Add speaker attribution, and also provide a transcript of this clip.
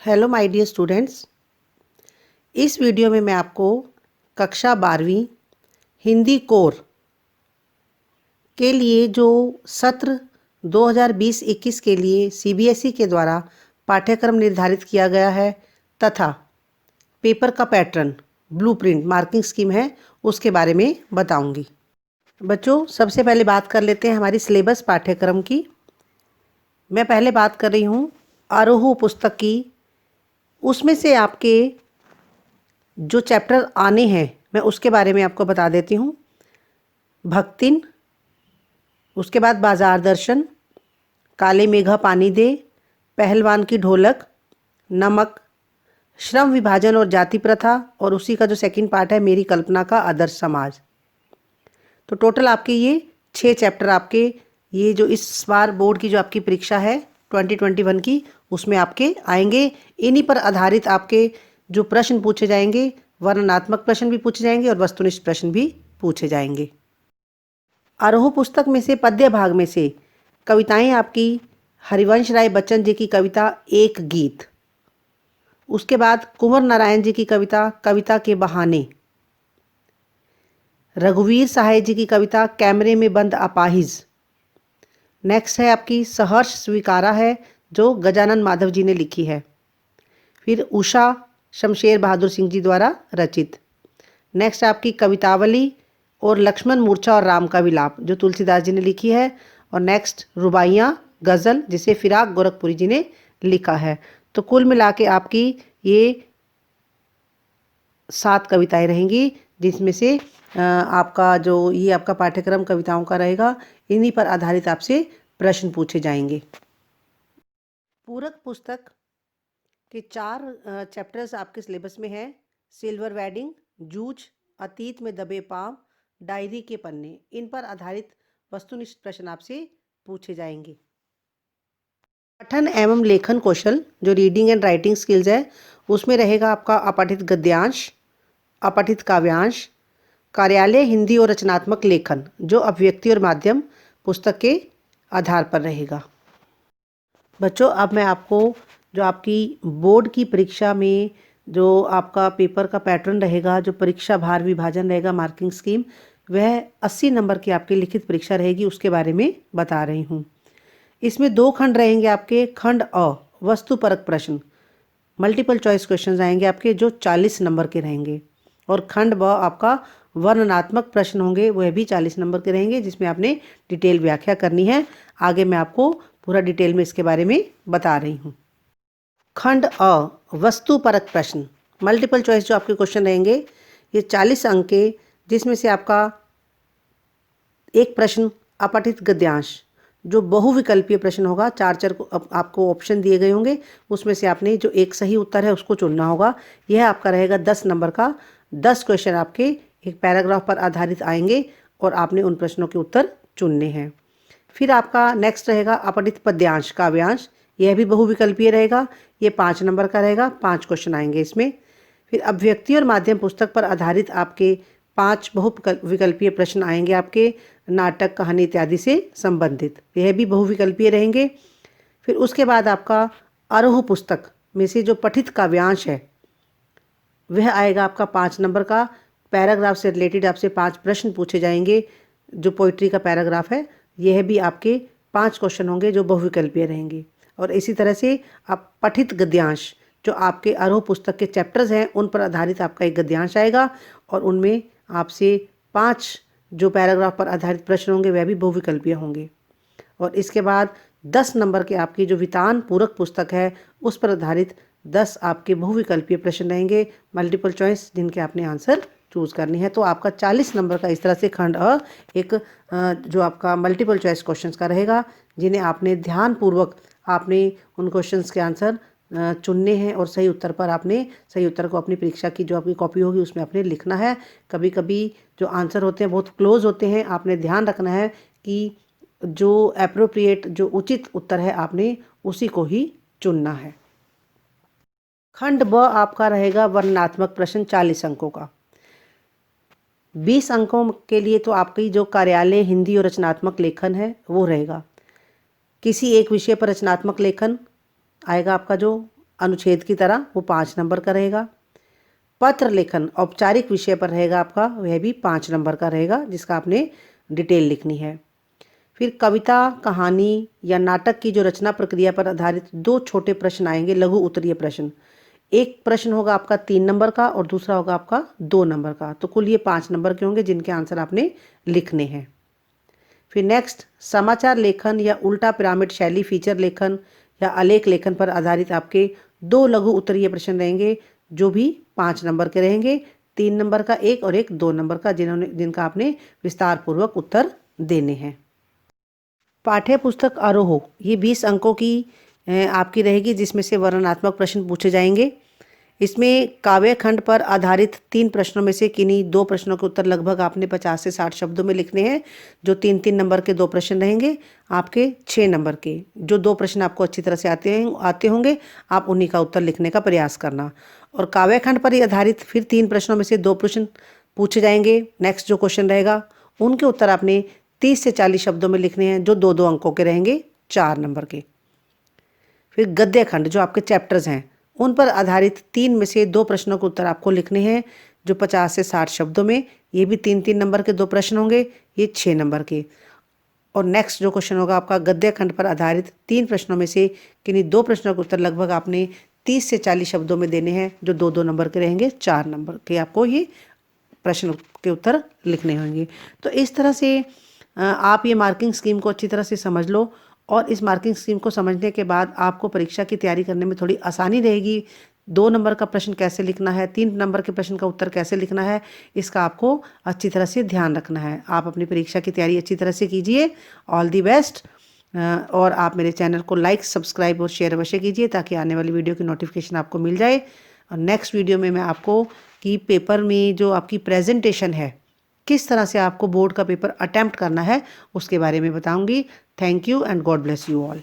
Speaker 1: Hello my dear students. इस video में मैं आपको कक्षा 12वीं हिंदी कोर के लिए जो सत्र 2020-21 के लिए सीबीएसई के द्वारा पाठ्यक्रम निर्धारित किया गया है तथा पेपर का पैटर्न ब्लूप्रिंट मार्किंग स्कीम है उसके बारे में बताऊंगी। बच्चों, सबसे पहले बात कर लेते हैं हमारी सिलेबस पाठ्यक्रम की। मैं पहले बात कर रही हूँ आरोह पुस्तक की। उसमें से आपके जो चैप्टर आने हैं मैं उसके बारे में आपको बता देती हूँ। भक्तिन, उसके बाद बाजार दर्शन, काले मेघा पानी दे, पहलवान की ढोलक, नमक, श्रम विभाजन और जाति प्रथा, और उसी का जो सेकंड पार्ट है मेरी कल्पना का आदर्श समाज। तो टोटल आपके ये 6 चैप्टर आपके ये जो इस बार बोर्ड की जो आपकी परीक्षा है 2021 की उसमें आपके आएंगे। इन्हीं पर आधारित आपके जो प्रश्न पूछे जाएंगे, वर्णनात्मक प्रश्न भी पूछे जाएंगे और वस्तुनिष्ठ प्रश्न भी पूछे जाएंगे। आरोह पुस्तक में से पद्य भाग में से कविताएं आपकी हरिवंश राय बच्चन जी की कविता एक गीत, उसके बाद कुंवर नारायण जी की कविता कविता के बहाने, रघुवीर सहाय जी की कविता कैमरे में बंद अपाहिज। नेक्स्ट है आपकी सहर्ष स्वीकारा है जो गजानन माधव जी ने लिखी है। फिर उषा शमशेर बहादुर सिंह जी द्वारा रचित। नेक्स्ट आपकी कवितावली और लक्ष्मण मूर्छा और राम का विलाप जो तुलसीदास जी ने लिखी है। और नेक्स्ट रुबाइयाँ गज़ल जिसे फिराक गोरखपुरी जी ने लिखा है। तो कुल मिला के आपकी ये 7 कविताएं रहेंगी जिसमें से आपका जो ये आपका पाठ्यक्रम कविताओं का रहेगा। इन्हीं पर आधारित आपसे प्रश्न पूछे जाएंगे। पूरक पुस्तक के 4 चैप्टर्स आपके सिलेबस में है। सिल्वर वेडिंग, जूझ, अतीत में दबे पांव, डायरी के पन्ने। इन पर आधारित वस्तुनिष्ठ प्रश्न आपसे पूछे जाएंगे। पठन एवं लेखन कौशल जो रीडिंग एंड राइटिंग स्किल्स है उसमें रहेगा आपका अपठित गद्यांश, अपठित काव्यांश, कार्यालय हिंदी और रचनात्मक लेखन जो अभिव्यक्ति और माध्यम पुस्तक के आधार पर रहेगा। बच्चों, अब मैं आपको जो आपकी बोर्ड की परीक्षा में जो आपका पेपर का पैटर्न रहेगा, जो परीक्षा भार विभाजन रहेगा मार्किंग स्कीम, वह 80 नंबर की आपकी लिखित परीक्षा रहेगी उसके बारे में बता रही हूँ। इसमें 2 खंड रहेंगे आपके। खंड अ वस्तुपरक प्रश्न मल्टीपल चॉइस क्वेश्चंस आएंगे आपके जो 40 नंबर के रहेंगे। और खंड ब आपका वर्णनात्मक प्रश्न होंगे, वह भी 40 नंबर के रहेंगे जिसमें आपने डिटेल व्याख्या करनी है। आगे मैं आपको पूरा डिटेल में इसके बारे में बता रही हूँ। खंड अ वस्तुपरक प्रश्न मल्टीपल चॉइस जो आपके क्वेश्चन रहेंगे ये 40 अंक के, जिसमें से आपका एक प्रश्न अपठित गद्यांश जो बहुविकल्पीय प्रश्न होगा। 4 आपको ऑप्शन दिए गए होंगे, उसमें से आपने जो एक सही उत्तर है उसको चुनना होगा। यह आपका रहेगा 10 नंबर का। 10 क्वेश्चन आपके एक पैराग्राफ पर आधारित आएंगे और आपने उन प्रश्नों के उत्तर चुनने हैं। फिर आपका नेक्स्ट रहेगा अपठित पद्यांश काव्यांश। यह भी बहुविकल्पीय रहेगा। ये 5 नंबर का रहेगा। 5 क्वेश्चन आएंगे इसमें। फिर अभिव्यक्ति और माध्यम पुस्तक पर आधारित आपके 5 बहुविकल्पीय प्रश्न आएंगे आपके नाटक, कहानी इत्यादि से संबंधित। यह भी बहुविकल्पीय रहेंगे। फिर उसके बाद आपका आरोह पुस्तक में से जो पठित काव्यांश है वह आएगा आपका 5 नंबर का। पैराग्राफ से रिलेटेड आपसे 5 प्रश्न पूछे जाएंगे। जो पोइट्री का पैराग्राफ है यह भी आपके 5 क्वेश्चन होंगे जो बहुविकल्पीय रहेंगे। और इसी तरह से आप पठित गद्यांश जो आपके आरोह पुस्तक के चैप्टर्स हैं उन पर आधारित आपका एक गद्यांश आएगा और उनमें आपसे 5 जो पैराग्राफ पर आधारित प्रश्न होंगे वह भी बहुविकल्पीय होंगे। और इसके बाद 10 नंबर के आपकी जो वितान पूरक पुस्तक है उस पर आधारित 10 आपके बहुविकल्पीय प्रश्न रहेंगे मल्टीपल चॉइस, जिनके आपने आंसर चूज़ करनी है। तो आपका 40 नंबर का इस तरह से खंड अ एक जो आपका मल्टीपल चॉइस क्वेश्चंस का रहेगा, जिन्हें आपने ध्यानपूर्वक आपने उन क्वेश्चंस के आंसर चुनने हैं और सही उत्तर पर आपने सही उत्तर को अपनी परीक्षा की जो आपकी कॉपी होगी उसमें आपने लिखना है। कभी कभी जो आंसर होते हैं बहुत क्लोज होते हैं, आपने ध्यान रखना है कि जो एप्रोप्रिएट जो उचित उत्तर है आपने उसी को ही चुनना है। खंड ब आपका रहेगा वर्णनात्मक प्रश्न 40 अंकों का। 20 अंकों के लिए तो आपकी जो कार्यालय हिंदी और रचनात्मक लेखन है वो रहेगा। किसी एक विषय पर रचनात्मक लेखन आएगा आपका जो अनुच्छेद की तरह, वो 5 नंबर का रहेगा। पत्र लेखन औपचारिक विषय पर रहेगा आपका, वह भी 5 नंबर का रहेगा, जिसका आपने डिटेल लिखनी है। फिर कविता, कहानी या नाटक की जो रचना प्रक्रिया पर आधारित 2 छोटे प्रश्न आएंगे, लघु उत्तरीय प्रश्न। एक प्रश्न होगा आपका 3 नंबर का और दूसरा होगा आपका 2 नंबर का। तो कुल ये 5 नंबर के होंगे जिनके आंसर आपने लिखने हैं। फिर नेक्स्ट, समाचार लेखन या उल्टा पिरामिड शैली फीचर लेखन या आलेख लेखन पर आधारित आपके 2 लघु उत्तरीय प्रश्न रहेंगे, जो भी 5 नंबर के रहेंगे। 3 नंबर का एक और एक 2 नंबर का, जिनका आपने विस्तार पूर्वक उत्तर देने हैं। पाठ्य पुस्तक आरोह ये 20 अंकों की आपकी रहेगी, जिसमें से वर्णनात्मक प्रश्न पूछे जाएंगे। इसमें काव्य खंड पर आधारित 3 प्रश्नों में से किन्हीं 2 प्रश्नों के उत्तर लगभग आपने 50 से 60 शब्दों में लिखने हैं। जो 3-3 नंबर के 2 प्रश्न रहेंगे आपके 6 नंबर के। जो 2 प्रश्न आपको अच्छी तरह से आते होंगे, आप उन्हीं का उत्तर लिखने का प्रयास करना। और काव्य खंड पर ही आधारित फिर 3 प्रश्नों में से 2 प्रश्न पूछे जाएंगे। नेक्स्ट जो क्वेश्चन रहेगा उनके उत्तर आपने 30 से 40 शब्दों में लिखने हैं, जो 2-2 अंकों के रहेंगे, 4 नंबर के। फिर गद्य खंड जो आपके चैप्टर्स हैं, उन पर आधारित 3 में से 2 प्रश्नों के उत्तर आपको लिखने हैं, जो 50 से 60 शब्दों में। ये भी 3-3 नंबर के 2 प्रश्न होंगे, ये 6 नंबर के। और नेक्स्ट जो क्वेश्चन होगा आपका गद्य खंड पर आधारित 3 प्रश्नों में से किन्हीं 2 प्रश्नों के उत्तर लगभग आपने 30 से 40 शब्दों में देने हैं, जो 2-2 नंबर के रहेंगे, 4 नंबर के आपको ये प्रश्न के उत्तर लिखने होंगे। तो इस तरह से आप ये मार्किंग स्कीम को अच्छी तरह से समझ लो, और इस मार्किंग स्कीम को समझने के बाद आपको परीक्षा की तैयारी करने में थोड़ी आसानी रहेगी। 2 नंबर का प्रश्न कैसे लिखना है, 3 नंबर के प्रश्न का उत्तर कैसे लिखना है, इसका आपको अच्छी तरह से ध्यान रखना है। आप अपनी परीक्षा की तैयारी अच्छी तरह से कीजिए। All the best. और आप मेरे चैनल को लाइक, सब्सक्राइब और शेयर अवश्य कीजिए, ताकि आने वाली वीडियो की नोटिफिकेशन आपको मिल जाए। और नेक्स्ट वीडियो में मैं आपको कि पेपर में जो आपकी प्रेजेंटेशन है, किस तरह से आपको बोर्ड का पेपर अटेम्प्ट करना है, उसके बारे में बताऊंगी। Thank you and God bless you all.